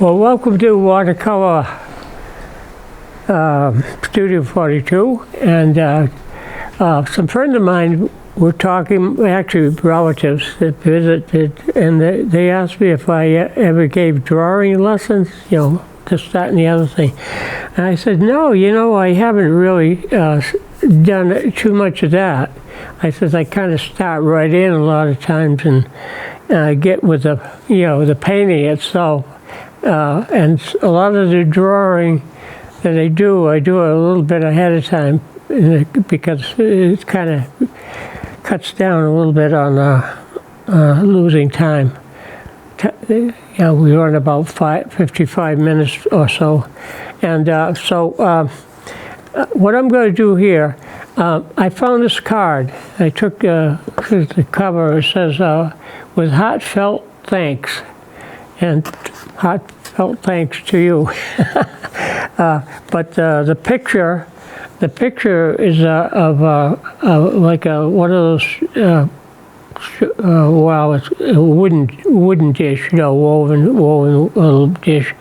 Well, welcome to Watercolor Studio 42, and some friends of mine were talking, actually relatives that visited, and they asked me if I ever gave drawing lessons, you know, this, that, and the other thing. And I said, no, you know, I haven't really done too much of that. I said, I kind of start right in a lot of times and get with the, you know, the painting itself. And a lot of the drawing that I do a little bit ahead of time because it kind of cuts down a little bit on losing time. You know, we run about 55 minutes or so. And what I'm going to do here, I found this card. I took the cover. It says, with heartfelt thanks. And heartfelt thanks to you. But the picture is of like one of those well, it's a wooden dish, you know, woven little dish,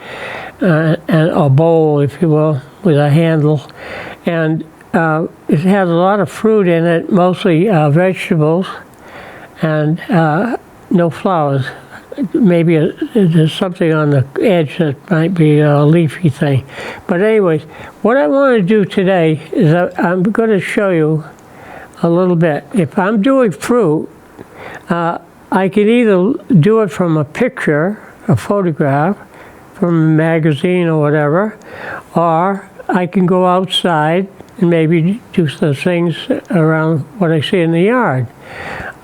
and a bowl, if you will, with a handle, and it has a lot of fruit in it, mostly vegetables, and no flowers. Maybe there's something on the edge that might be a leafy thing. But anyways, what I want to do today is I'm going to show you a little bit. If I'm doing fruit, I can either do it from a picture, a photograph, from a magazine or whatever, or I can go outside and maybe do some things around what I see in the yard.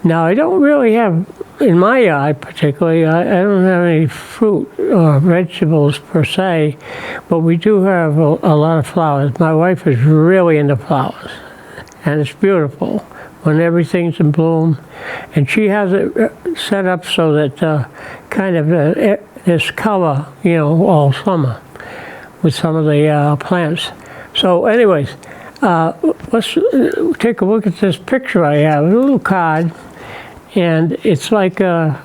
Now, I don't really have, in my yard particularly, I don't have any fruit or vegetables per se, but we do have a lot of flowers. My wife is really into flowers, and it's beautiful when everything's in bloom. And she has it set up so that kind of this color, you know, all summer with some of the plants. So anyways, let's take a look at this picture I have, a little card. And it's like similar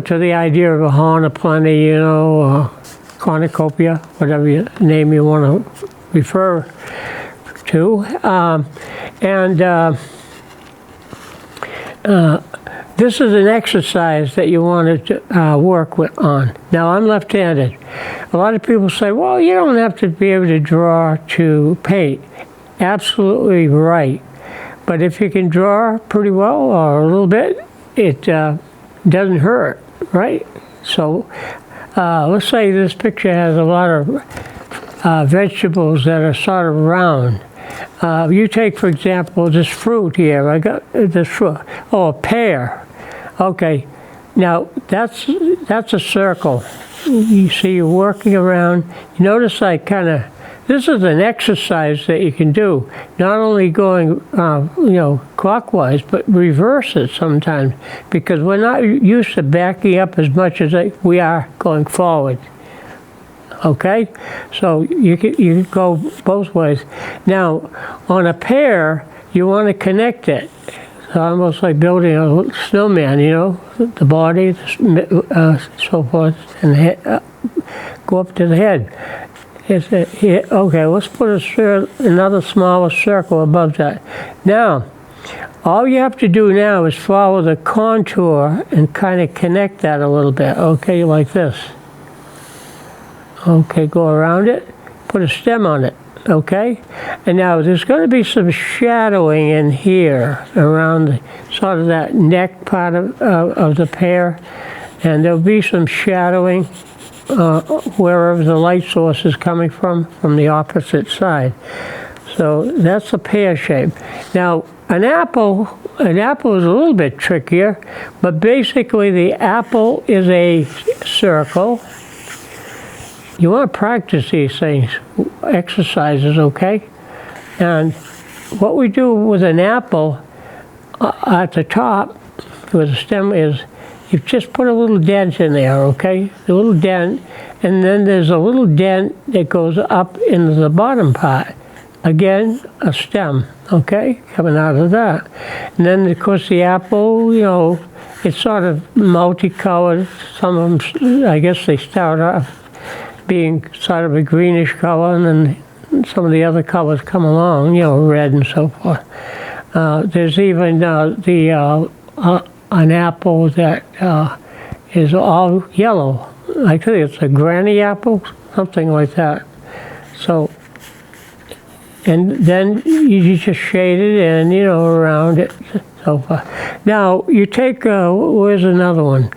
to the idea of a horn of plenty, you know, or Cornucopia, whatever name you want to refer to. This is an exercise that you want to work on. Now, I'm left-handed. A lot of people say, well, you don't have to be able to draw to paint. Absolutely right. But if you can draw pretty well or a little bit, it doesn't hurt, right? So let's say this picture has a lot of vegetables that are sort of round. You take, for example, this fruit here. I got this fruit. Oh, a pear. Okay. Now, that's a circle. You see, you're working around. You notice I kind of... This is an exercise that you can do, not only going, you know, clockwise, but reverse it sometimes, because we're not used to backing up as much as we are going forward. Okay, so you can go both ways. Now, on a pear, you want to connect it. So almost like building a snowman, you know, the body, so forth, and the head, go up to the head. Okay, let's put another smaller circle above that. Now, all you have to do now is follow the contour and kind of connect that a little bit. Okay, like this. Okay, go around it, put a stem on it. Okay, and now there's going to be some shadowing in here around sort of that neck part of the pear, and there'll be some shadowing wherever the light source is coming from the opposite side. So that's a pear shape. Now, an apple is a little bit trickier, but basically the apple is a circle. You want to practice these things, exercises, okay? And what we do with an apple at the top with the stem is you just put a little dent in there, okay? A little dent, and then there's a little dent that goes up into the bottom part. Again, a stem, okay? Coming out of that. And then, of course, the apple, you know, it's sort of multicolored. Some of them, I guess they start off being sort of a greenish color, and then some of the other colors come along, red and so forth. There's even an apple that is all yellow. I think it's a granny apple, something like that. So, and then you just shade it in, around it, so forth. Now, you take, where's another one?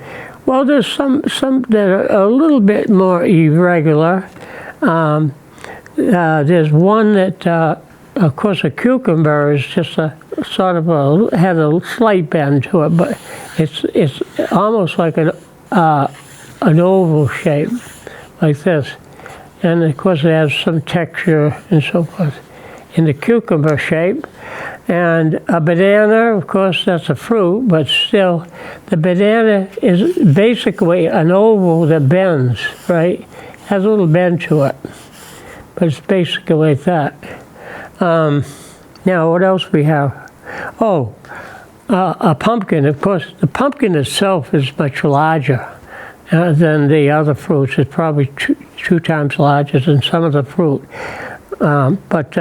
Well, there's some that are a little bit more irregular. There's one that, of course, a cucumber is just a sort of has a slight bend to it, but it's almost like an oval shape, like this. And of course, it has some texture and so forth in the cucumber shape. And a banana, of course, that's a fruit, but still, the banana is basically an oval that bends, right? Has a little bend to it, but it's basically like that. Now, what else we have? Oh, a pumpkin. Of course, the pumpkin itself is much larger than the other fruits. It's probably two times larger than some of the fruit. But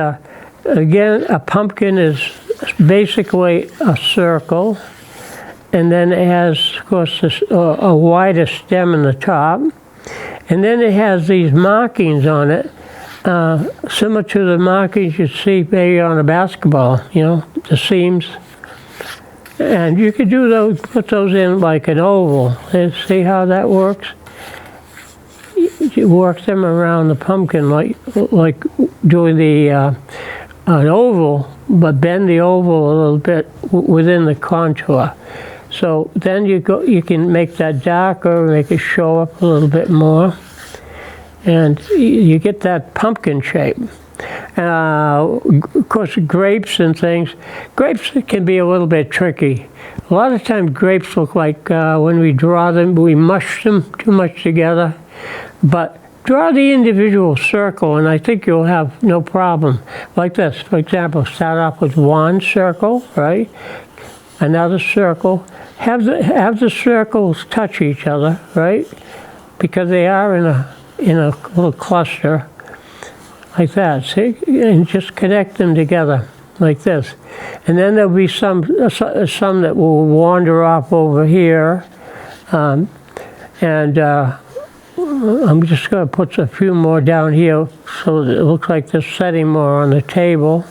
again, a pumpkin is basically a circle, and then it has, of course, a wider stem in the top, and then it has these markings on it, similar to the markings you see maybe on a basketball, the seams. And you could do those, put those in like an oval. See how that works? You work them around the pumpkin like doing an oval, but bend the oval a little bit within the contour. So then you can make that darker, make it show up a little bit more, and you get that pumpkin shape. Of course, grapes and things. Grapes can be a little bit tricky. A lot of times grapes look like, when we draw them, we mush them too much together. But draw the individual circle, and I think you'll have no problem. Like this, for example, start off with one circle, right? Another circle. Have the circles touch each other, right? Because they are in a little cluster. Like that, see? And just connect them together, like this. And then there'll be some that will wander off over here. And I'm just going to put a few more down here so that it looks like they're setting more on the table.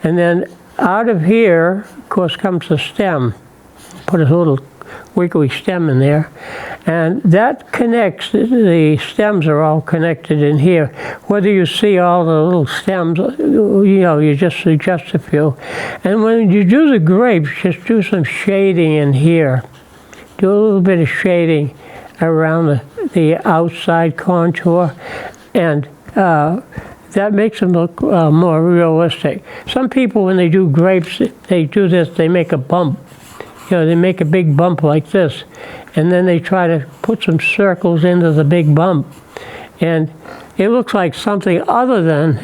And then out of here, of course, comes the stem. Put a little wiggly stem in there, and that connects. The stems are all connected in here. Whether you see all the little stems, you just suggest a few. And when you do the grapes, just do some shading in here. Do a little bit of shading around the outside contour, and that makes them look more realistic. Some people, when they do grapes, they do this. They make a bump. They make a big bump like this, and then they try to put some circles into the big bump. And it looks like something other than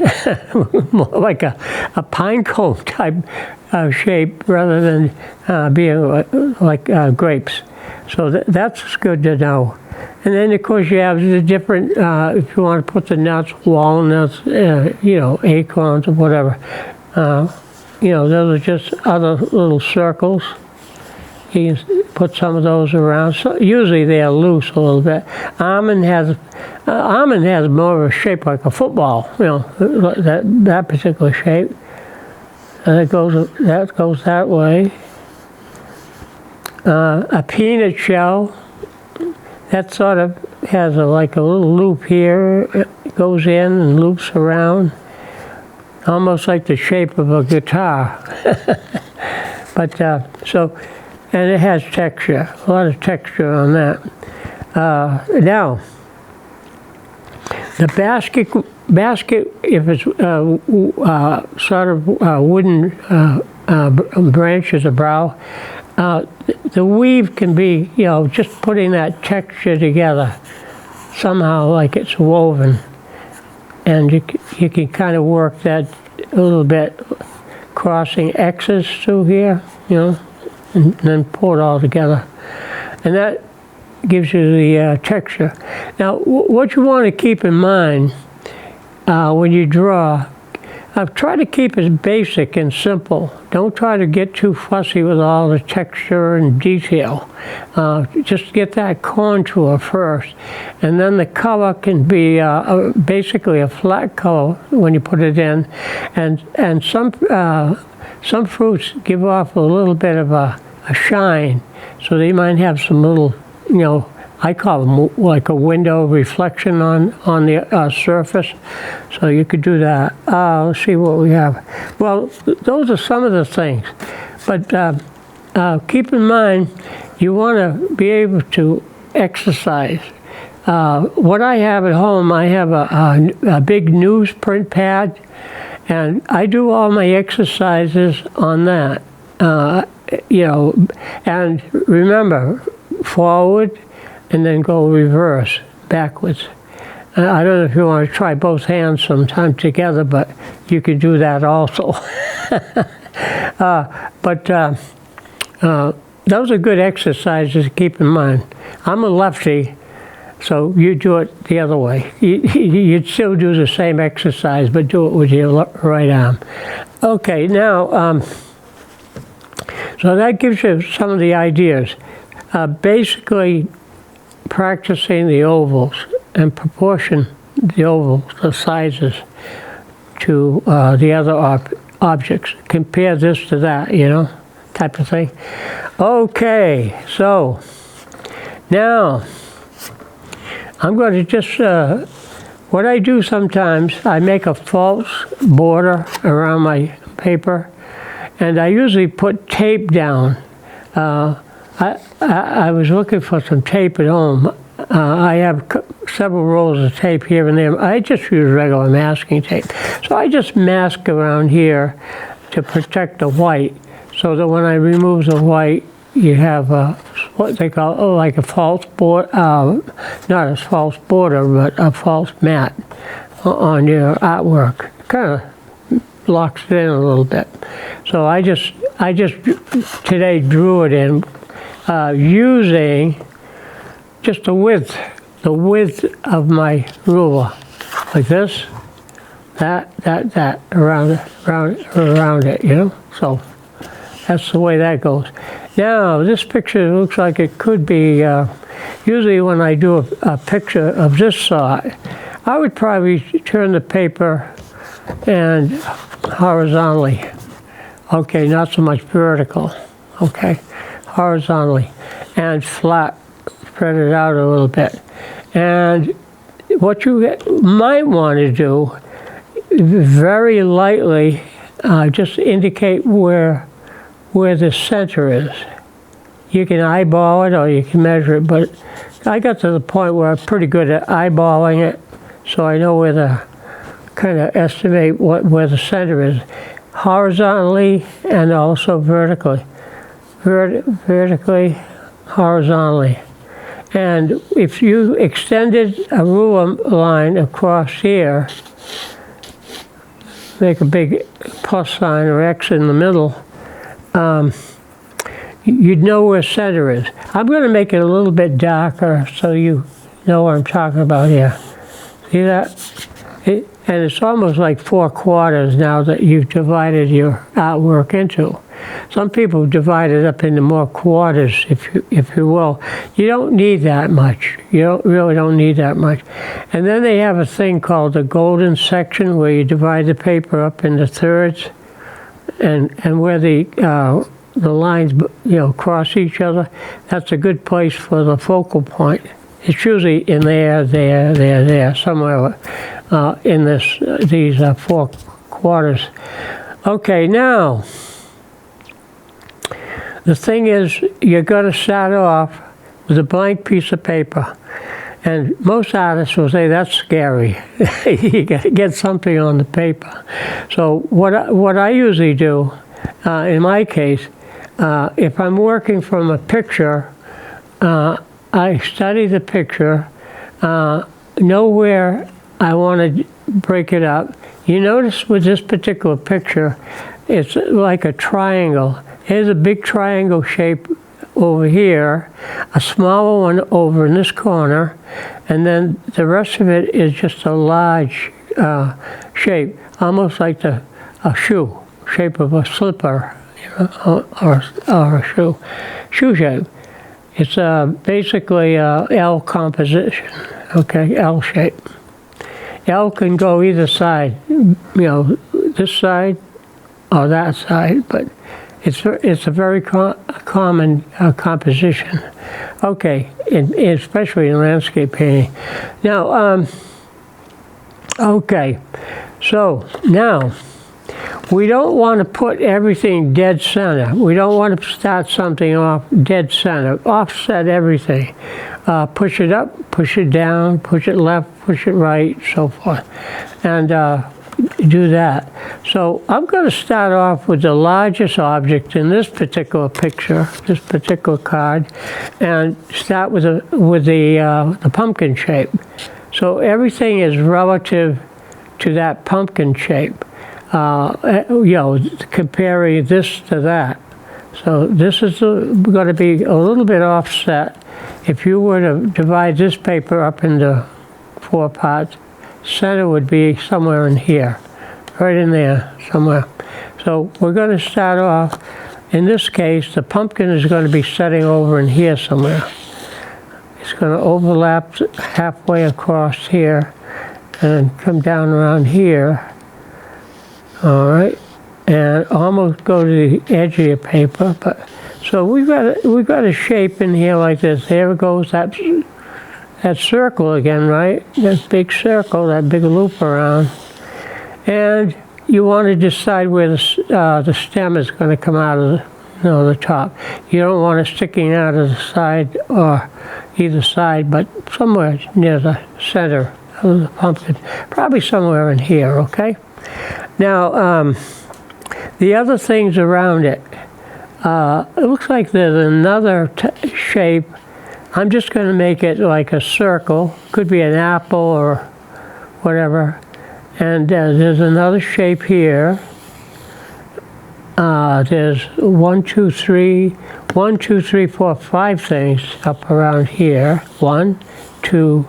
more like a pine cone type shape rather than being like grapes. So that's good to know. And then, of course, you have the different, if you want to put the nuts, walnuts, acorns or whatever. Those are just other little circles. You can put some of those around. So usually they are loose a little bit. Almond has more of a shape like a football. That particular shape. That goes that way. A peanut shell. That sort of has like a little loop here. It goes in and loops around, almost like the shape of a guitar. But and it has texture, a lot of texture on that. Now, the basket, if it's sort of wooden branches of brow, the weave can be, just putting that texture together somehow, like it's woven, and you can kind of work that a little bit, crossing X's through here, and then pull it all together. and that gives you the texture. Now, what you want to keep in mind when you draw, try to keep it basic and simple. Don't try to get too fussy with all the texture and detail. Just get that contour first, and then the color can be basically a flat color when you put it in, and some fruits give off a little bit of a shine, so they might have some little, I call them like a window reflection on the surface. So you could do that. Let's see what we have. Well, those are some of the things. But keep in mind, you want to be able to exercise. What I have at home, I have a big newsprint pad, and I do all my exercises on that. And remember, forward, and then go reverse, backwards. I don't know if you want to try both hands sometime together, but you could do that also. Those are good exercises to keep in mind. I'm a lefty, so you do it the other way. You'd still do the same exercise, but do it with your right arm. Okay, now, so that gives you some of the ideas. Basically, practicing the ovals and proportion the ovals, the sizes, to the other objects. Compare this to that, type of thing. Okay, so now I'm going to just, what I do sometimes, I make a false border around my paper, and I usually put tape down. I was looking for some tape at home. I have several rolls of tape here and there. I just use regular masking tape. So I just mask around here to protect the white, so that when I remove the white, you have what they call like a false border, not a false border, but a false mat on your artwork. Kind of locks it in a little bit. So I just today drew it in using just the width of my ruler, like this, that, around it, So that's the way that goes. Now, this picture looks like it could be, usually when I do a picture of this sort, I would probably turn the paper and horizontally. Okay, not so much vertical. Okay, horizontally and flat, spread it out a little bit. And what you might want to do, very lightly, just indicate where the center is. You can eyeball it or you can measure it, but I got to the point where I'm pretty good at eyeballing it, so I know where to kind of estimate where the center is, horizontally and also vertically. Vertically, horizontally. And if you extended a ruler line across here, make a big plus sign or X in the middle, you'd know where center is. I'm going to make it a little bit darker so you know what I'm talking about here. See that? And it's almost like 4/4 now that you've divided your artwork into. Some people divide it up into more quarters, if you will. You don't need that much. You really don't need that much. And then they have a thing called the golden section, where you divide the paper up into thirds, and where the lines cross each other. That's a good place for the focal point. It's usually in there, somewhere in these 4/4. Okay, now, the thing is, you're going to start off with a blank piece of paper. And most artists will say, that's scary. You got to get something on the paper. So what I usually do, in my case, if I'm working from a picture, I study the picture, know where I want to break it up. You notice with this particular picture, it's like a triangle. Here's a big triangle shape over here, a smaller one over in this corner, and then the rest of it is just a large shape, almost like a shoe, shape of a slipper, you know, or a shoe shape. It's basically a L composition, okay, L shape. L can go either side, you know, this side or that side, but it's a very common composition. Okay, especially in landscape painting. Now, okay, so now we don't want to put everything dead center. We don't want to start something off dead center. Offset everything. Push it up, push it down, push it left, push it right, so forth. And do that. So I'm going to start off with the largest object in this particular picture, this particular card, and start with the pumpkin shape. So everything is relative to that pumpkin shape. You know, comparing this to that. So this is going to be a little bit offset. If you were to divide this paper up into 4 parts, center would be somewhere in here, right in there somewhere. So we're going to start off, in this case, the pumpkin is going to be setting over in here somewhere. It's going to overlap halfway across here and come down around here. All right, and almost go to the edge of your paper. But so we've got a shape in here like this. There goes that circle again, right? That big circle, that big loop around. And you want to decide where the stem is going to come out of the top. You don't want it sticking out of the side or either side, but somewhere near the center of the pumpkin, probably somewhere in here. Okay. Now, the other things around it, it looks like there's another shape. I'm just going to make it like a circle. Could be an apple or whatever. And there's another shape here. There's 1, 2, 3, 4, 5 things up around here. 1, 2,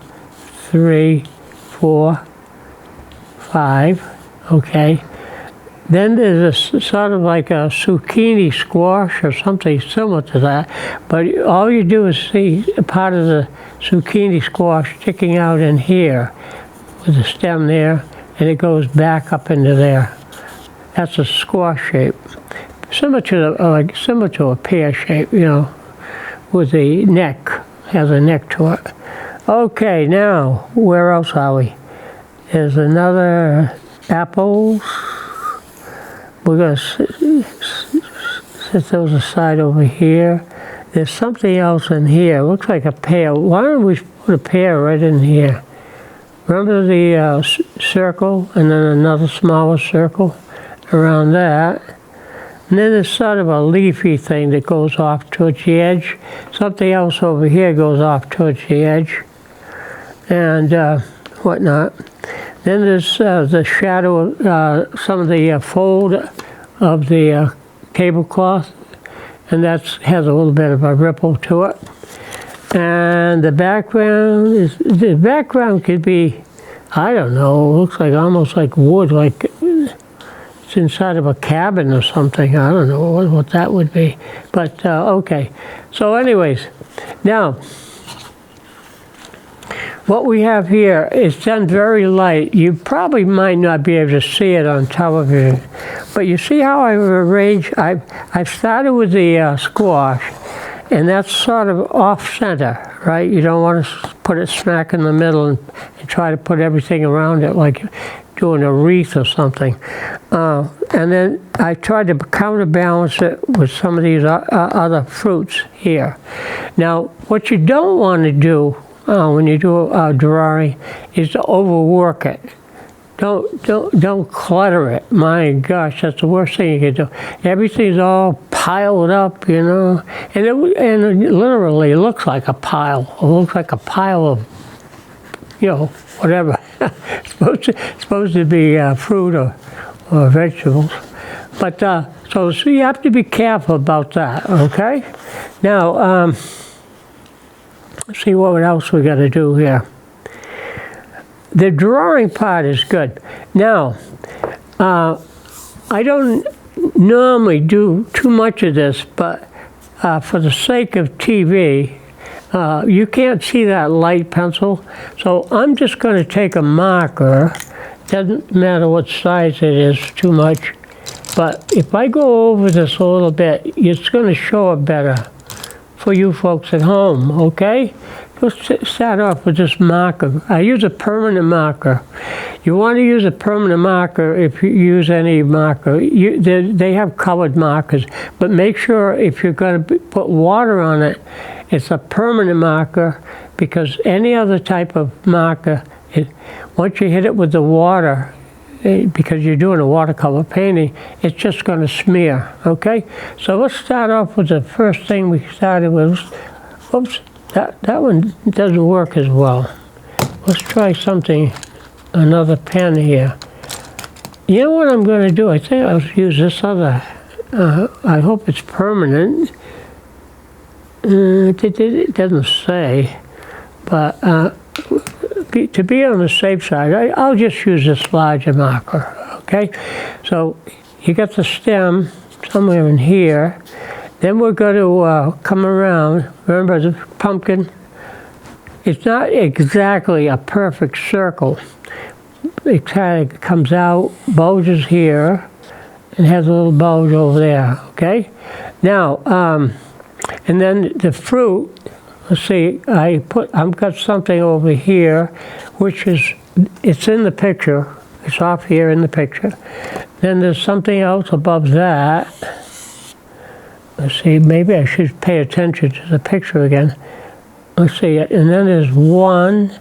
3, 4, 5. Okay, then there's a sort of like a zucchini squash or something similar to that, but all you do is see a part of the zucchini squash sticking out in here with the stem there, and it goes back up into there. That's a squash shape, similar to a pear shape, you know, with the neck, has a neck to it. Okay, now where else are we? There's another apples. We're going to set those aside over here. There's something else in here. It looks like a pear. Why don't we put a pear right in here? Remember the circle and then another smaller circle around that. And then there's sort of a leafy thing that goes off towards the edge. Something else over here goes off towards the edge and whatnot. Then there's the shadow, some of the fold of the tablecloth, and that has a little bit of a ripple to it. And the background could be, I don't know, looks like almost like wood, like it's inside of a cabin or something. I don't know what that would be. But okay. So anyways, now, what we have here is done very light. You probably might not be able to see it on television, but you see how I've arranged. I've started with the squash, and that's sort of off-center, right? You don't want to put it smack in the middle and try to put everything around it like doing a wreath or something. And then I tried to counterbalance it with some of these other fruits here. Now, what you don't want to do when you do a drawing is to overwork it. Don't clutter it. My gosh, that's the worst thing you can do. Everything's all piled up, you know, and it literally looks like a pile. It looks like a pile of, you know, whatever. It's supposed to be fruit or vegetables. But So you have to be careful about that, okay? Now, let's see what else we got to do here. The drawing part is good. Now, I don't normally do too much of this, but for the sake of TV, you can't see that light pencil, so I'm just going to take a marker. Doesn't matter what size it is too much, but if I go over this a little bit, it's going to show up better for you folks at home, okay? Let's start off with this marker. I use a permanent marker. You want to use a permanent marker if you use any marker. They have colored markers, but make sure if you're going to put water on it, it's a permanent marker, because any other type of marker, once you hit it with the water, because you're doing a watercolor painting, it's just going to smear, okay? So let's start off with the first thing we started with. Oops, that one doesn't work as well. Let's try another pen here. You know what I'm going to do? I think I'll use this other, I hope it's permanent. It doesn't say, but to be on the safe side, I'll just use this larger marker, okay? So you got the stem somewhere in here. Then we're going to come around. Remember the pumpkin? It's not exactly a perfect circle. It kind of comes out, bulges here, and has a little bulge over there, okay? Now, and then the fruit, let's see, I've got something over here, which it's in the picture. It's off here in the picture. Then there's something else above that. Let's see, maybe I should pay attention to the picture again. Let's see, and then there's 1,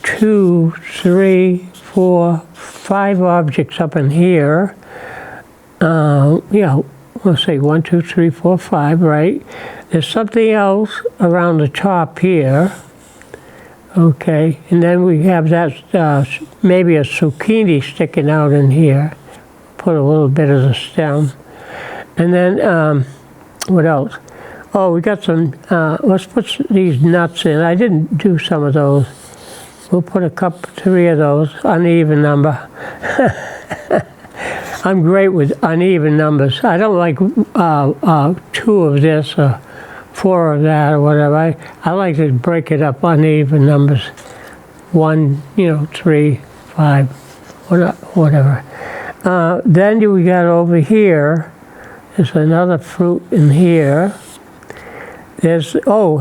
2, 3, 4, 5 objects up in here. Yeah, let's see, 1, 2, 3, 4, 5, right? There's something else around the top here. Okay, and then we have that, maybe a zucchini sticking out in here. Put a little bit of the stem. And then, what else? Oh, we got some, let's put these nuts in. I didn't do some of those. We'll put 3 of those, uneven number. I'm great with uneven numbers. I don't like 2 of this or 4 of that or whatever. I like to break it up, uneven numbers. 1, 3, 5, whatever. Then we got over here, there's another fruit in here. Here's the one.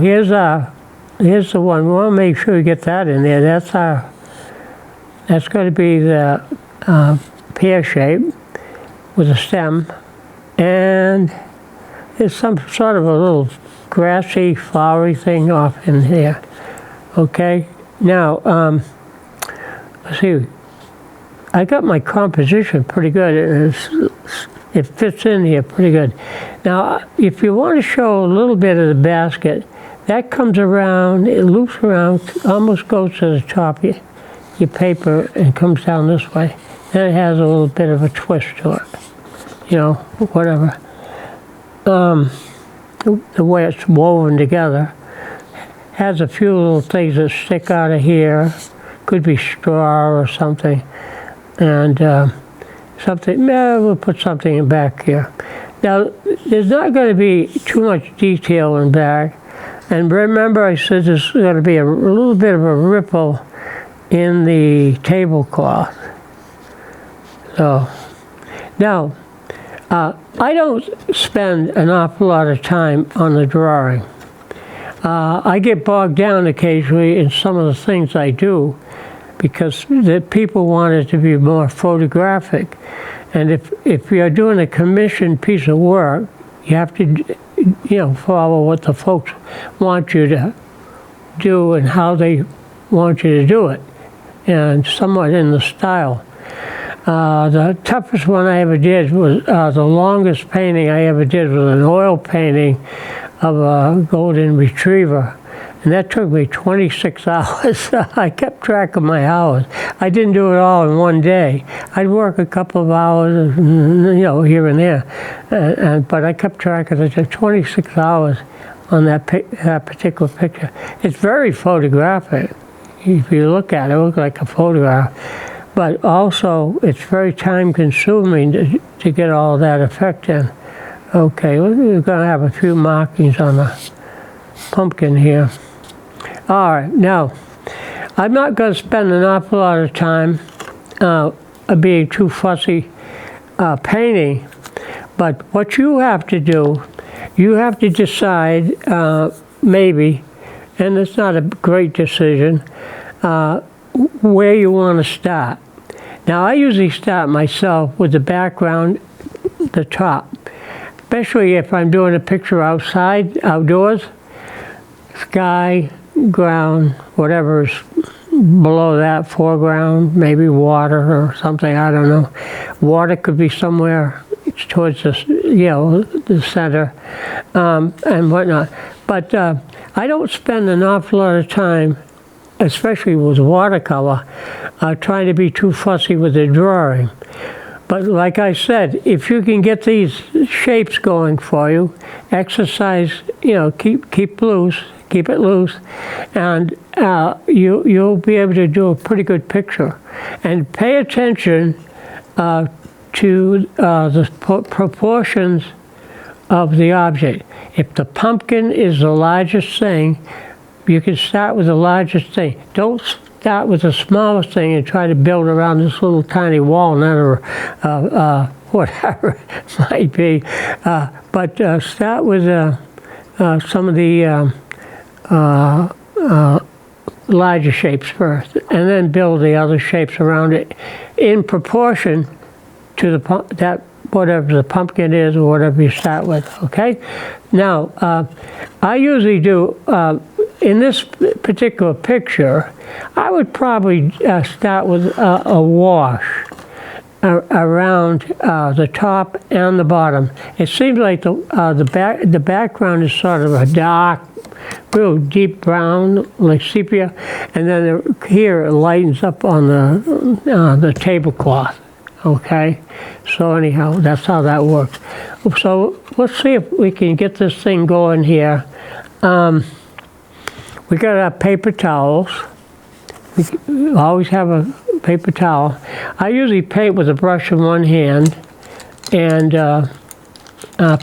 We want to make sure we get that in there. That's going to be the pear shape with a stem, and there's some sort of a little grassy, flowery thing off in here. Okay. Now, let's see. I got my composition pretty good. It fits in here pretty good. Now, if you want to show a little bit of the basket, that comes around, it loops around, almost goes to the top of your paper and comes down this way. Then it has a little bit of a twist to it, whatever. The way it's woven together has a few little things that stick out of here. Could be straw or something. And we'll put something back here. Now, there's not going to be too much detail in back. And remember, I said there's going to be a little bit of a ripple in the tablecloth. So, now, I don't spend an awful lot of time on the drawing. I get bogged down occasionally in some of the things I do, because the people want it to be more photographic. And if you're doing a commissioned piece of work, you have to, follow what the folks want you to do and how they want you to do it, and somewhat in the style. The toughest one I ever did was, the longest painting I ever did was an oil painting of a golden retriever. And that took me 26 hours. I kept track of my hours. I didn't do it all in one day. I'd work a couple of hours, here and there. But I kept track of it. 26 hours on that particular picture. It's very photographic. If you look at it, it looks like a photograph. But also, it's very time-consuming to get all that effect in. Okay, we're going to have a few markings on the pumpkin here. All right, now, I'm not going to spend an awful lot of time being too fussy painting, but what you have to do, you have to decide, maybe, and it's not a great decision, where you want to start. Now, I usually start myself with the background, the top, especially if I'm doing a picture outside, outdoors, sky, ground, whatever is below that, foreground, maybe water or something, I don't know. Water could be somewhere towards the, the center, and whatnot. But I don't spend an awful lot of time, especially with watercolor, trying to be too fussy with the drawing. But like I said, if you can get these shapes going for you, exercise, keep it loose, and you'll be able to do a pretty good picture. And pay attention to the proportions of the object. If the pumpkin is the largest thing, you can start with the largest thing. Don't start with the smallest thing and try to build around this little tiny walnut or whatever it might be. But start with some of the larger shapes first, and then build the other shapes around it in proportion to whatever the pumpkin is or whatever you start with. Okay. Now, I usually do. In this particular picture, I would probably start with a wash around the top and the bottom. It seems like the background is sort of a dark, real deep brown, like sepia, and then here it lightens up on the tablecloth. Okay, so anyhow, that's how that works. So let's see if we can get this thing going here. We got our paper towels. We always have a paper towel. I usually paint with a brush in one hand and a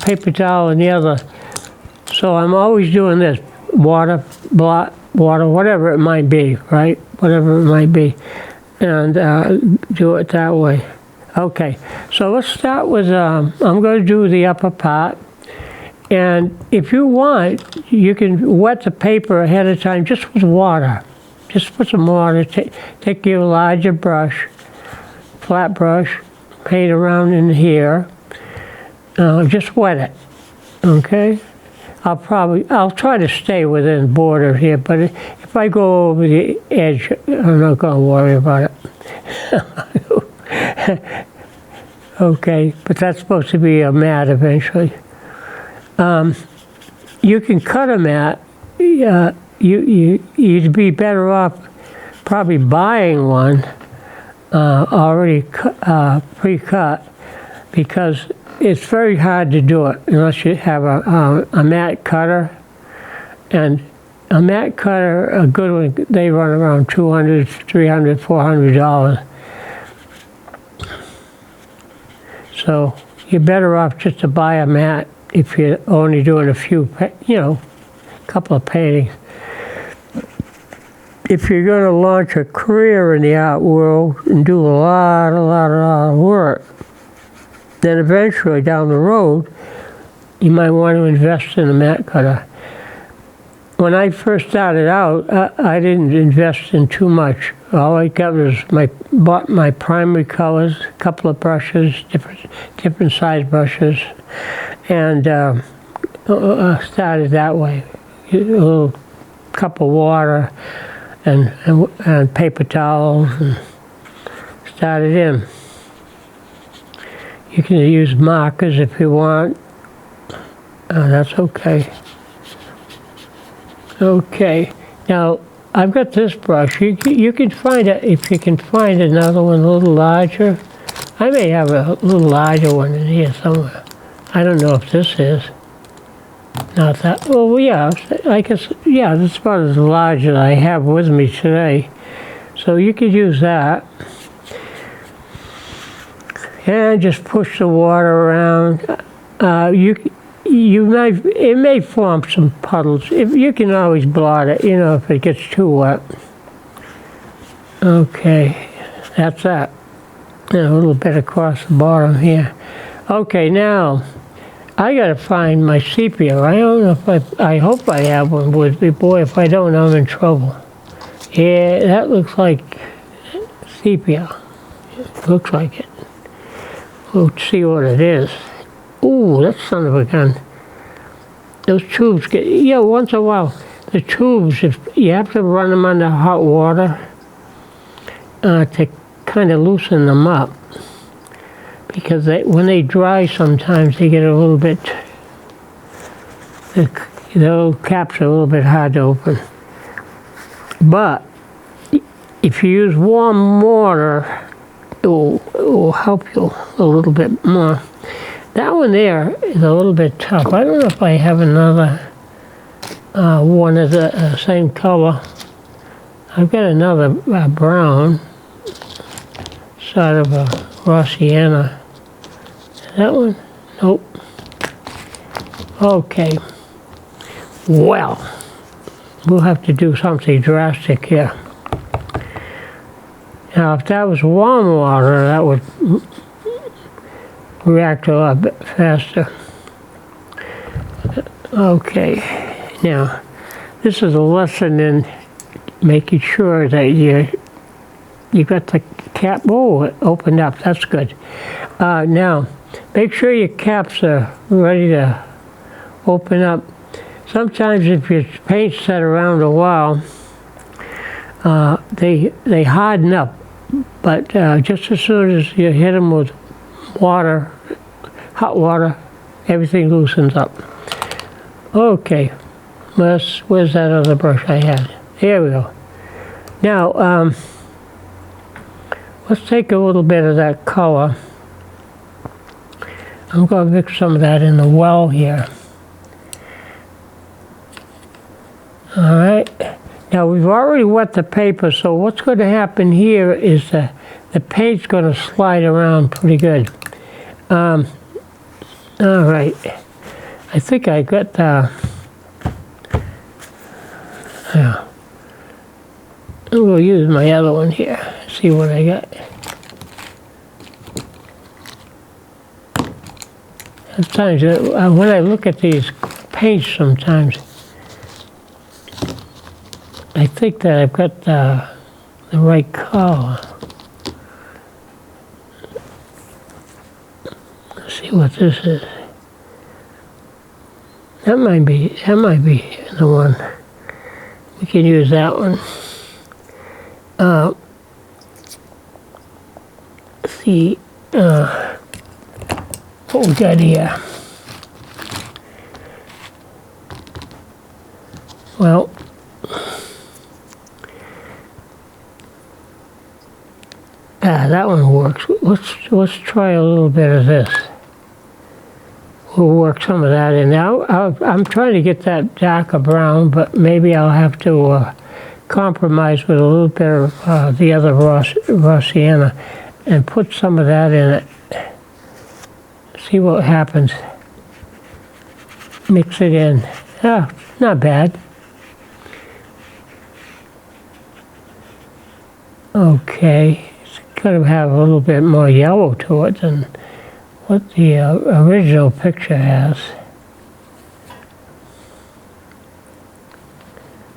paper towel in the other. So I'm always doing this, water, whatever it might be, right? Whatever it might be, and do it that way. Okay, so let's start with, I'm going to do the upper part. And if you want, you can wet the paper ahead of time just with water. Just put some water, take your larger brush, flat brush, paint around in here. Just wet it, okay? I'll try to stay within border here, but if I go over the edge, I'm not going to worry about it. Okay, but that's supposed to be a mat eventually. You can cut a mat. You'd be better off probably buying one already pre-cut, because it's very hard to do it unless you have a mat cutter. And a mat cutter, a good one, they run around $200, $300, $400. So you're better off just to buy a mat if you're only doing a few, couple of paintings. If you're going to launch a career in the art world and do a lot of work, then eventually down the road, you might want to invest in a mat cutter. When I first started out, I didn't invest in too much. All I got was bought my primary colors, a couple of brushes, different size brushes, and started that way. A little cup of water and paper towels, and started in. You can use markers if you want. That's okay. Okay, now I've got this brush. You can find it if you can find another one a little larger. I may have a little larger one in here somewhere. I don't know if this is. Not that. Well, yeah, I guess, yeah, that's about as large as I have with me today. So you could use that. And just push the water around. It may form some puddles. You can always blot it, you know, if it gets too wet. Okay, that's that. And a little bit across the bottom here. Okay, now I gotta find my sepia. I don't know if I hope I have one with me. Boy, if I don't, I'm in trouble. Yeah, that looks like sepia. It looks like it. We'll see what it is. Ooh, that son of a gun. Those tubes get, once in a while, the tubes, if you have to run them under hot water to kind of loosen them up. Because when they dry sometimes they get a little bit, the little caps are a little bit hard to open. But if you use warm water, it will help you a little bit more. That one there is a little bit tough. I don't know if I have another one of the same color. I've got another brown, sort of a raw sienna. That one? Nope. Okay. Well, we'll have to do something drastic here. Now, if that was warm water, that would react a lot bit faster. Okay, now this is a lesson in making sure that you got the cap. Oh, it opened up. That's good. Now, make sure your caps are ready to open up. Sometimes if your paint's set around a while, they harden up. But just as soon as you hit them with water, hot water, everything loosens up. Okay, where's that other brush I had? Here we go. Now, let's take a little bit of that color. I'm going to mix some of that in the well here. All right. Now, we've already wet the paper, so what's going to happen here is the paint's going to slide around pretty good. All right. I think I got we'll use my other one here. See what I got. Sometimes when I look at these paints, sometimes I think that I've got the right color. Let's see what this is. That might be the one. We can use that one. See what we got here. Well, that one works. Let's try a little bit of this. We'll work some of that in. Now, I'm trying to get that darker brown, but maybe I'll have to compromise with a little bit of the other raw sienna and put some of that in it. See what happens. Mix it in. Ah, not bad. Okay, it's going to have a little bit more yellow to it than what the original picture has.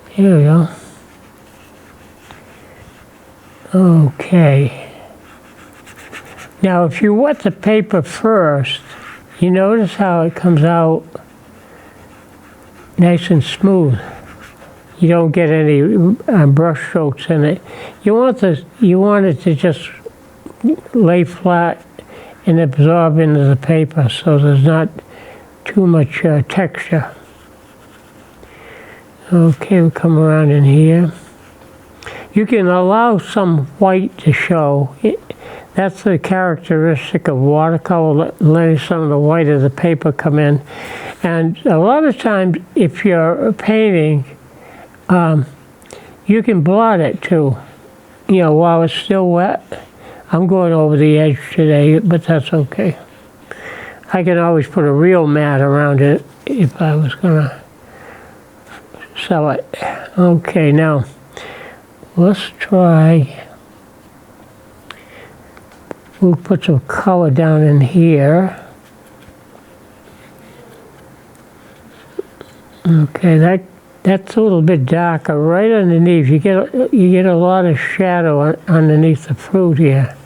Here we go. Okay. Now, if you wet the paper first, you notice how it comes out nice and smooth. You don't get any brush strokes in it. You want it to just lay flat and absorb into the paper, so there's not too much texture. Okay, we'll come around in here. You can allow some white to show. That's the characteristic of watercolor, letting some of the white of the paper come in. And a lot of times, if you're painting, you can blot it too, while it's still wet. I'm going over the edge today, but that's okay. I can always put a real mat around it if I was gonna sell it. Okay, now let's try. We'll put some color down in here. Okay, that's a little bit darker right underneath. You get a lot of shadow underneath the fruit here.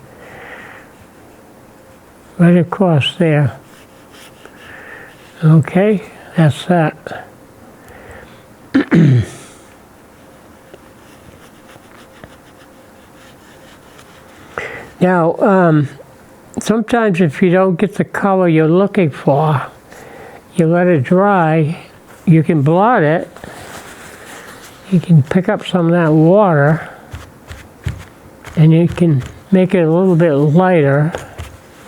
Right across there. Okay, that's that. Now, sometimes if you don't get the color you're looking for, you let it dry, you can blot it, you can pick up some of that water, and you can make it a little bit lighter,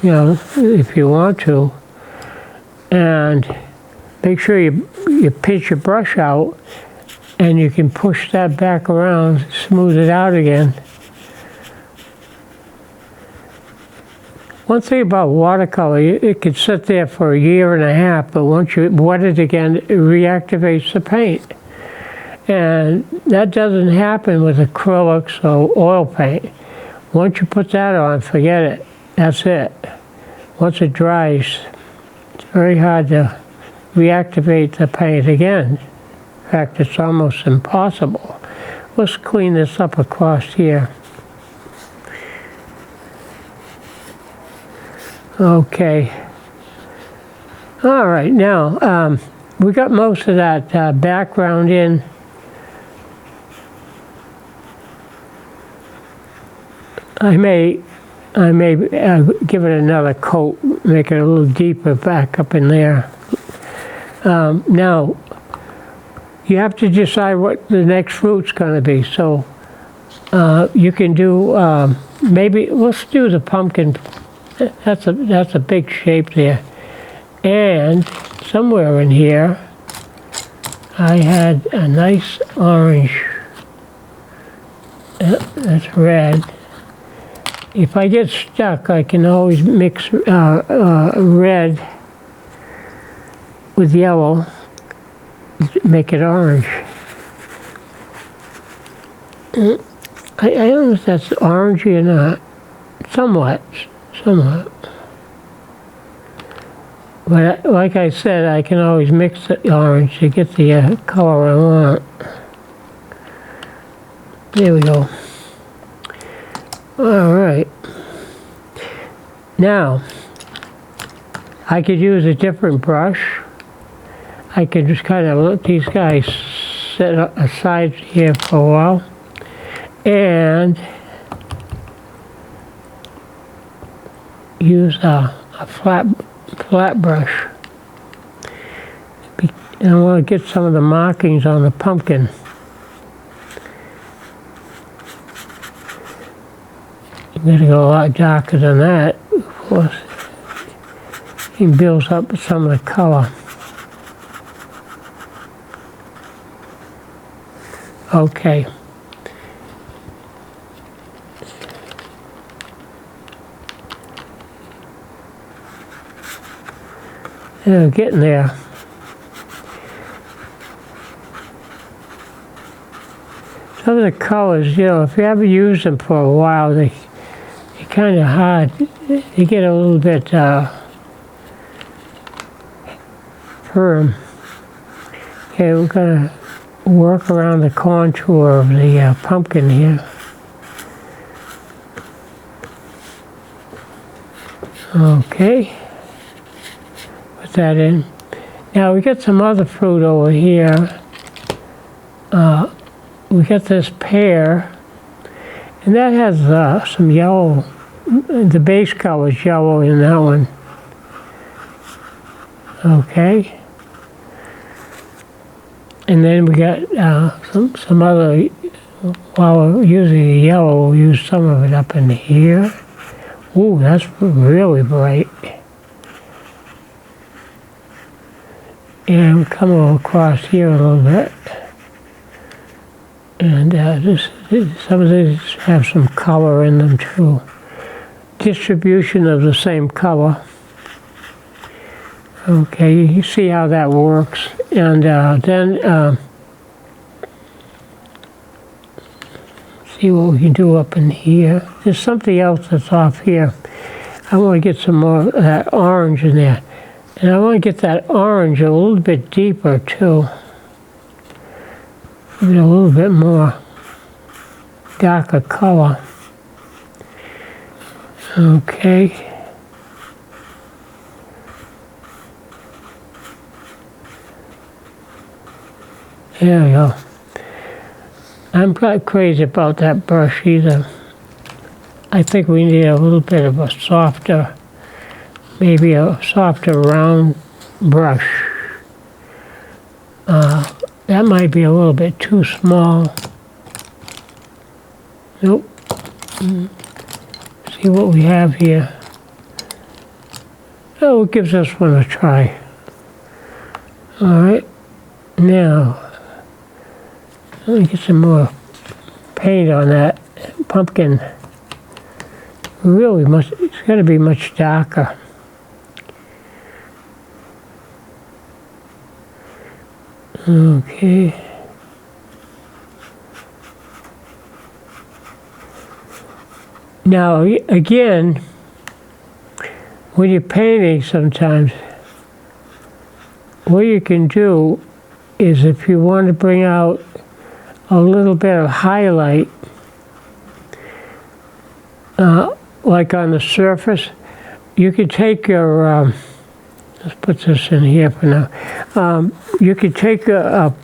if you want to, and make sure you pinch your brush out, and you can push that back around, smooth it out again. One thing about watercolor, it could sit there for a year and a half, but once you wet it again, it reactivates the paint. And that doesn't happen with acrylics or oil paint. Once you put that on, forget it. That's it. Once it dries, it's very hard to reactivate the paint again. In fact, it's almost impossible. Let's clean this up across here. Okay. All right, now we got most of that background in. I may give it another coat, make it a little deeper back up in there. Now, you have to decide what the next fruit's going to be. So you can do maybe let's do the pumpkin. That's a big shape there. And somewhere in here, I had a nice orange. That's red. If I get stuck, I can always mix red with yellow, make it orange. I don't know if that's orangey or not. Somewhat. But like I said, I can always mix the orange to get the color I want. There we go. All right. Now, I could use a different brush. I could just kind of let these guys sit aside here for a while. And use a flat brush. And I want to get some of the markings on the pumpkin. I'm going to go a lot darker than that, of course. It builds up some of the color. Okay. Yeah, getting there. Some of the colors, if you haven't used them for a while, they're kind of hard. They get a little bit firm. Okay, we're going to work around the contour of the pumpkin here. Okay. That in. Now we got some other fruit over here. We got this pear, and that has some yellow. The base color is yellow in that one. Okay. And then we got some other, while we're using the yellow, we'll use some of it up in here. Ooh, that's really bright. And come across here a little bit. And some of these have some color in them too. Distribution of the same color. Okay, you see how that works. And then see what we can do up in here. There's something else that's off here. I want to get some more of that orange in there. And I want to get that orange a little bit deeper too. Give it a little bit more darker color. Okay. There we go. I'm not crazy about that brush either. I think we need a little bit of a softer, maybe a softer round brush. That might be a little bit too small. Nope. See what we have here. Oh, it gives this one a try. All right. Now, let me get some more paint on that pumpkin. Really must, it's got to be much darker. Okay. Now, again, when you're painting sometimes, what you can do is if you want to bring out a little bit of highlight, like on the surface, you could take your, let's put this in here for now. You could take a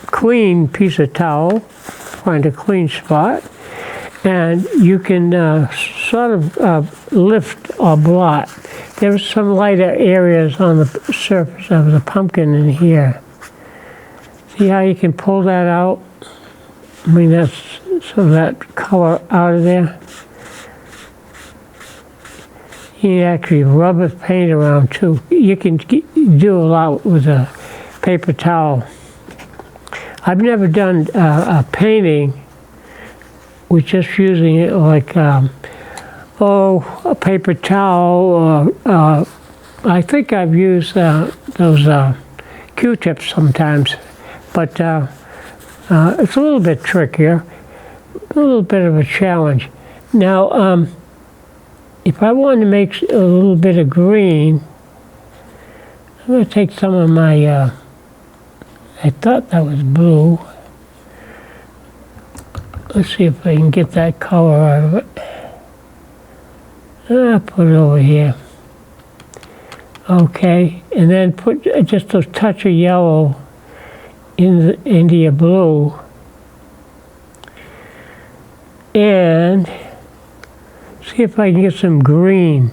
clean piece of towel, find a clean spot, and you can sort of lift or blot. There's some lighter areas on the surface of the pumpkin in here. See how you can pull that out? I mean, that's some of that color out of there. You actually rub the paint around too. You can do a lot with a paper towel. I've never done a painting with just using it like, a paper towel, or I think I've used those Q-tips sometimes, but it's a little bit trickier, a little bit of a challenge. Now, if I wanted to make a little bit of green, I'm going to take some of my, I thought that was blue. Let's see if I can get that color out of it. I'll put it over here. Okay, and then put just a touch of yellow into your blue. And see if I can get some green.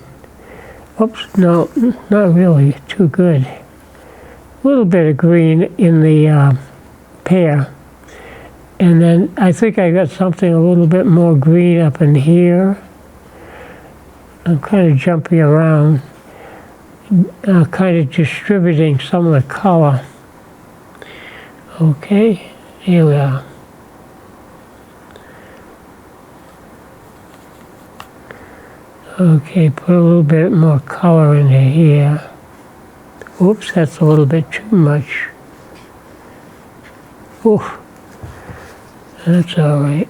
Oops, no, not really too good. A little bit of green in the pear. And then I think I got something a little bit more green up in here. I'm kind of jumping around, kind of distributing some of the color. Okay, here we are. Okay, put a little bit more color in here. Oops, that's a little bit too much. Ooh, that's all right.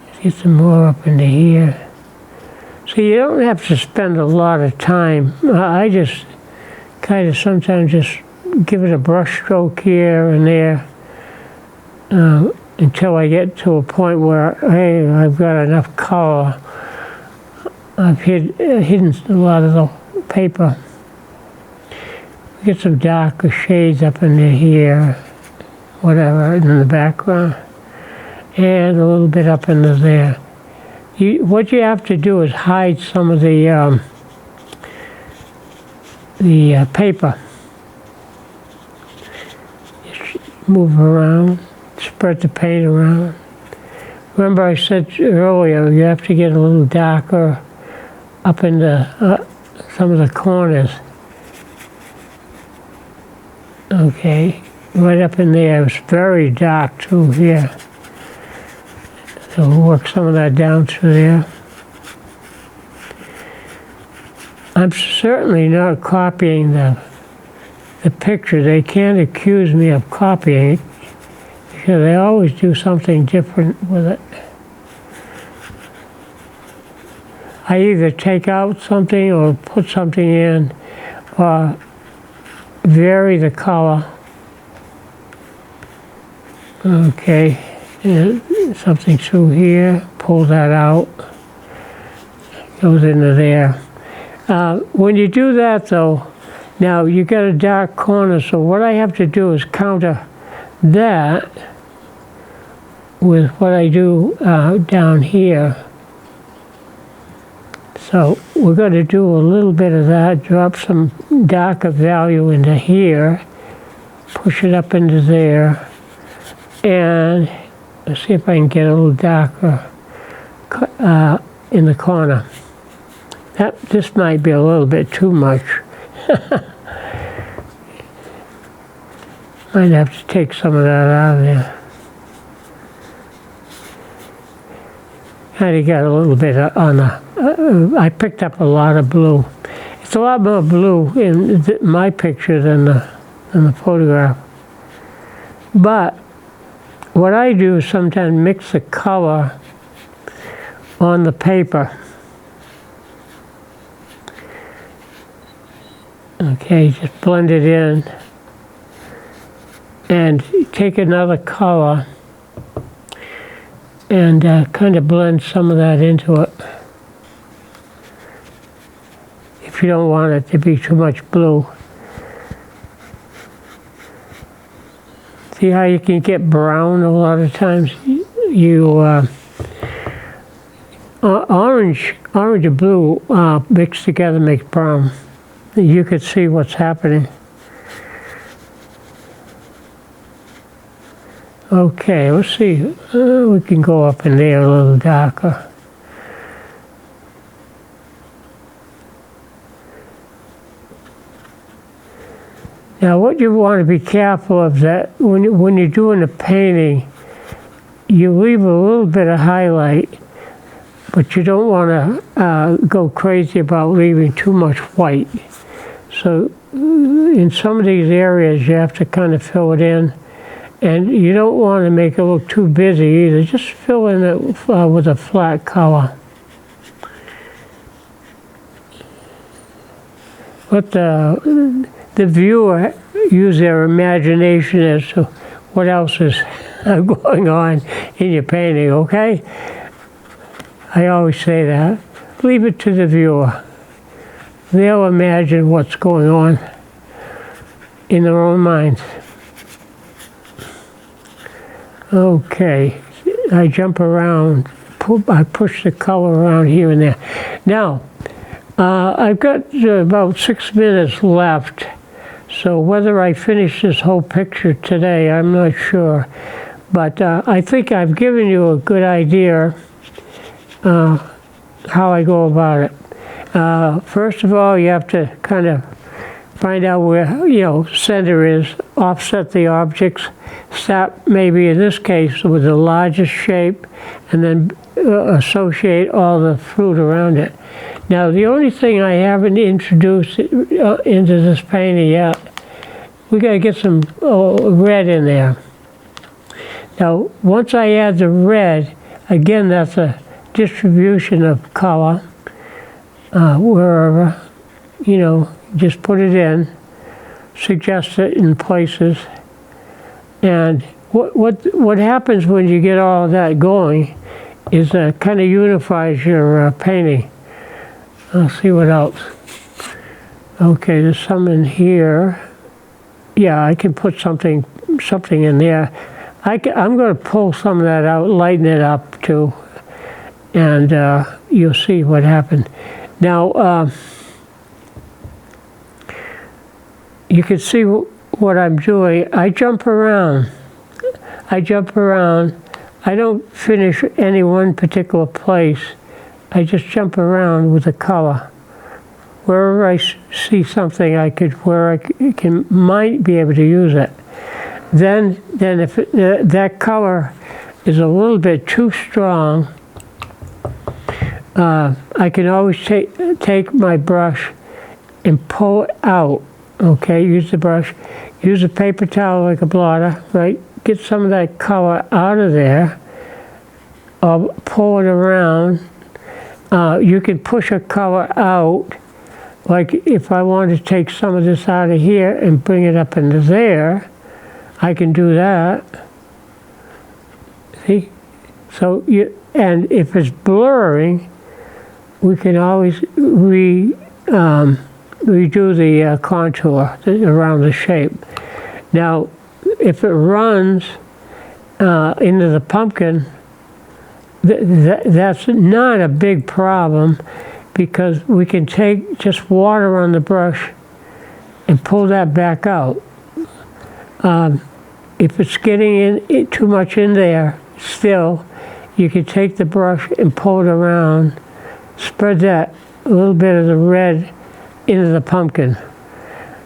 Let's get some more up into here. So you don't have to spend a lot of time. I just kind of sometimes just give it a brush stroke here and there until I get to a point where, hey, I've got enough color. I've hidden a lot of the paper. Get some darker shades up in here, whatever, in the background, and a little bit up into there. What you have to do is hide some of the paper. move around, spread the paint around. Remember I said earlier, you have to get a little darker up in some of the corners. Okay, right up in there. It's very dark too here. So we'll work some of that down through there. I'm certainly not copying the picture. They can't accuse me of copying it because they always do something different with it. I either take out something or put something in or vary the color. Okay, and something through here, pull that out, goes into there. When you do that though, now you got a dark corner, so what I have to do is counter that with what I do down here. So we're going to do a little bit of that, drop some darker value into here, push it up into there, and let's see if I can get a little darker in the corner. This might be a little bit too much. Might have to take some of that out of there. I got a little bit on the, I picked up a lot of blue. It's a lot more blue in my picture than the photograph. But what I do is sometimes mix the color on the paper. Okay, just blend it in and take another color and kind of blend some of that into it. If you don't want it to be too much blue. See how you can get brown a lot of times? Orange and blue mixed together makes brown. You could see what's happening. Okay, let's see. We can go up in there a little darker. Now, what you want to be careful of that when you're doing a painting, you leave a little bit of highlight, but you don't want to go crazy about leaving too much white. So, in some of these areas, you have to kind of fill it in. And you don't want to make it look too busy either. Just fill in it with a flat color. Let the viewer use their imagination as to what else is going on in your painting, okay? I always say that. Leave it to the viewer. They'll imagine what's going on in their own minds. Okay, I jump around, I push the color around here and there. Now, I've got about 6 minutes left, so whether I finish this whole picture today, I'm not sure. But I think I've given you a good idea how I go about it. First of all, you have to kind of find out where, center is, offset the objects, start maybe in this case with the largest shape, and then associate all the fruit around it. Now, the only thing I haven't introduced into this painting yet, we got to get some red in there. Now, once I add the red, again, that's a distribution of color, wherever, just put it in, suggest it in places, and what happens when you get all of that going is kind of unifies your painting. I'll see what else. Okay, there's some in here. Yeah, I can put something in there. I'm going to pull some of that out, lighten it up too, and you'll see what happened. Now, you can see what I'm doing, I jump around. I don't finish any one particular place. I just jump around with the color. Wherever I see something where I might be able to use it. Then if that color is a little bit too strong, I can always take my brush and pull it out. Okay, use the brush, use a paper towel like a blotter, right? Get some of that color out of there, or pull it around. You can push a color out, like if I want to take some of this out of here and bring it up into there, I can do that. See? So and if it's blurring, we can always redo the contour around the shape. Now, if it runs into the pumpkin, that's not a big problem, because we can take just water on the brush and pull that back out. If it's getting too much in there still, you can take the brush and pull it around, spread that a little bit of the red into the pumpkin.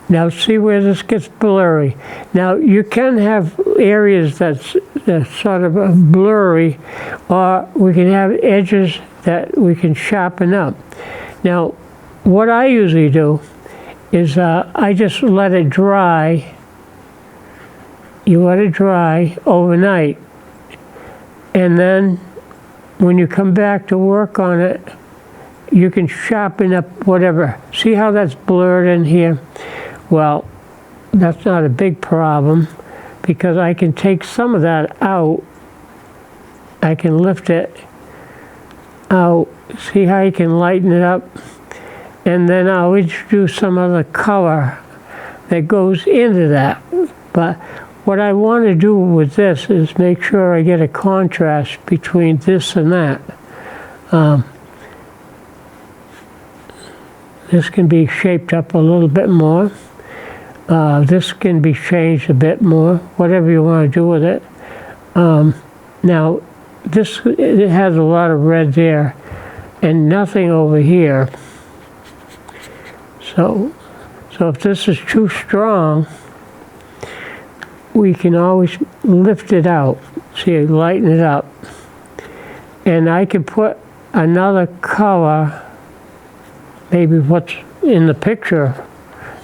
Now see where this gets blurry. Now you can have areas that's sort of blurry, or we can have edges that we can sharpen up. Now what I usually do is I just let it dry. You let it dry overnight, and then when you come back to work on it, you can sharpen up whatever. See how that's blurred in here? Well, that's not a big problem, because I can take some of that out. I can lift it out. See how you can lighten it up? And then I'll introduce some other color that goes into that. But what I want to do with this is make sure I get a contrast between this and that. This can be shaped up a little bit more. This can be changed a bit more, whatever you want to do with it. Now, it has a lot of red there and nothing over here. So if this is too strong, we can always lift it out. See, lighten it up. And I can put another color, maybe what's in the picture.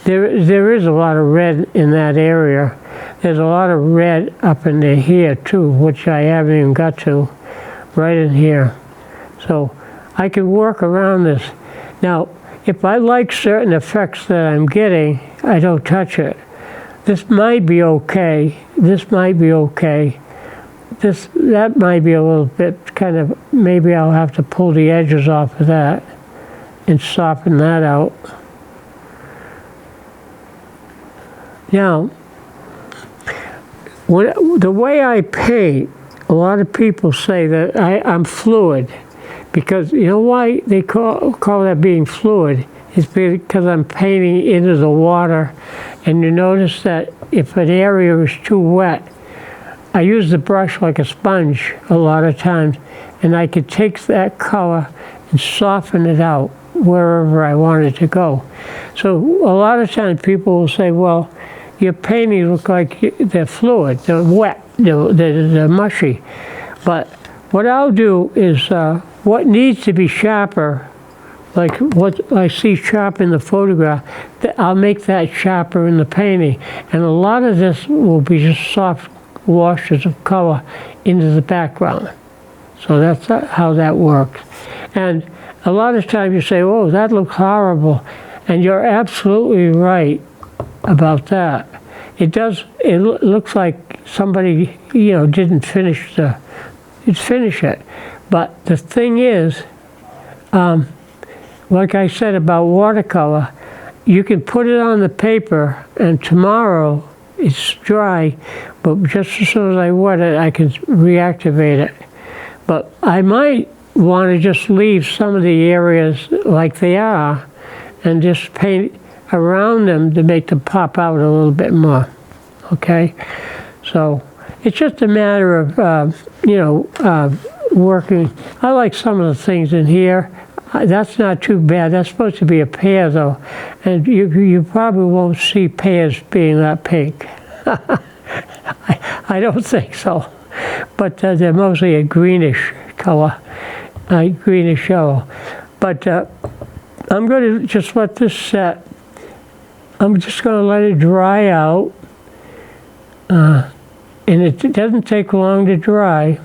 There is a lot of red in that area. There's a lot of red up into here too, which I haven't even got to, right in here. So I can work around this. Now, if I like certain effects that I'm getting, I don't touch it. This might be okay. This might be okay. That might be a little bit kind of, maybe I'll have to pull the edges off of that and soften that out. Now, the way I paint, a lot of people say that I'm fluid, because you know why they call that being fluid? It's because I'm painting into the water, and you notice that if an area is too wet, I use the brush like a sponge a lot of times, and I can take that color and soften it out wherever I want it to go. So a lot of times people will say, well, your paintings look like they're fluid, they're wet, they're mushy. But what I'll do is what needs to be sharper, like what I see sharp in the photograph, I'll make that sharper in the painting. And a lot of this will be just soft washes of color into the background. So that's how that works. And a lot of times you say, oh, that looks horrible. And you're absolutely right about that. It looks like somebody, didn't finish it. But the thing is, like I said about watercolor, you can put it on the paper and tomorrow it's dry, but just as soon as I wet it, I can reactivate it. But I might want to just leave some of the areas like they are and just paint around them to make them pop out a little bit more. okay? So it's just a matter of, working. I like some of the things in here. That's not too bad. That's supposed to be a pear, though, and you probably won't see pears being that pink. I don't think so, but they're mostly a greenish color, greenish yellow. But I'm going to just let this set. I'm just going to let it dry out, and it doesn't take long to dry.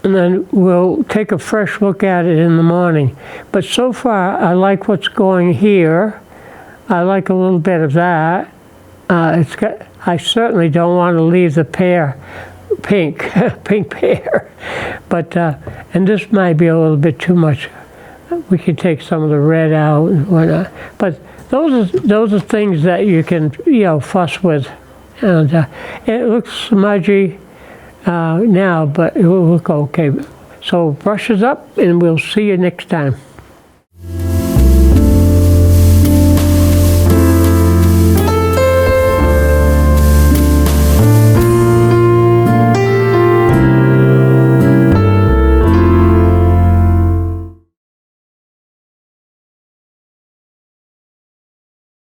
And then we'll take a fresh look at it in the morning. But so far, I like what's going here. I like a little bit of that. I certainly don't want to leave the pear pink, pink pear. But, and this might be a little bit too much. We can take some of the red out and whatnot. But those are things that you can, fuss with. And it looks smudgy now, but it will look okay. So brush it up, and we'll see you next time.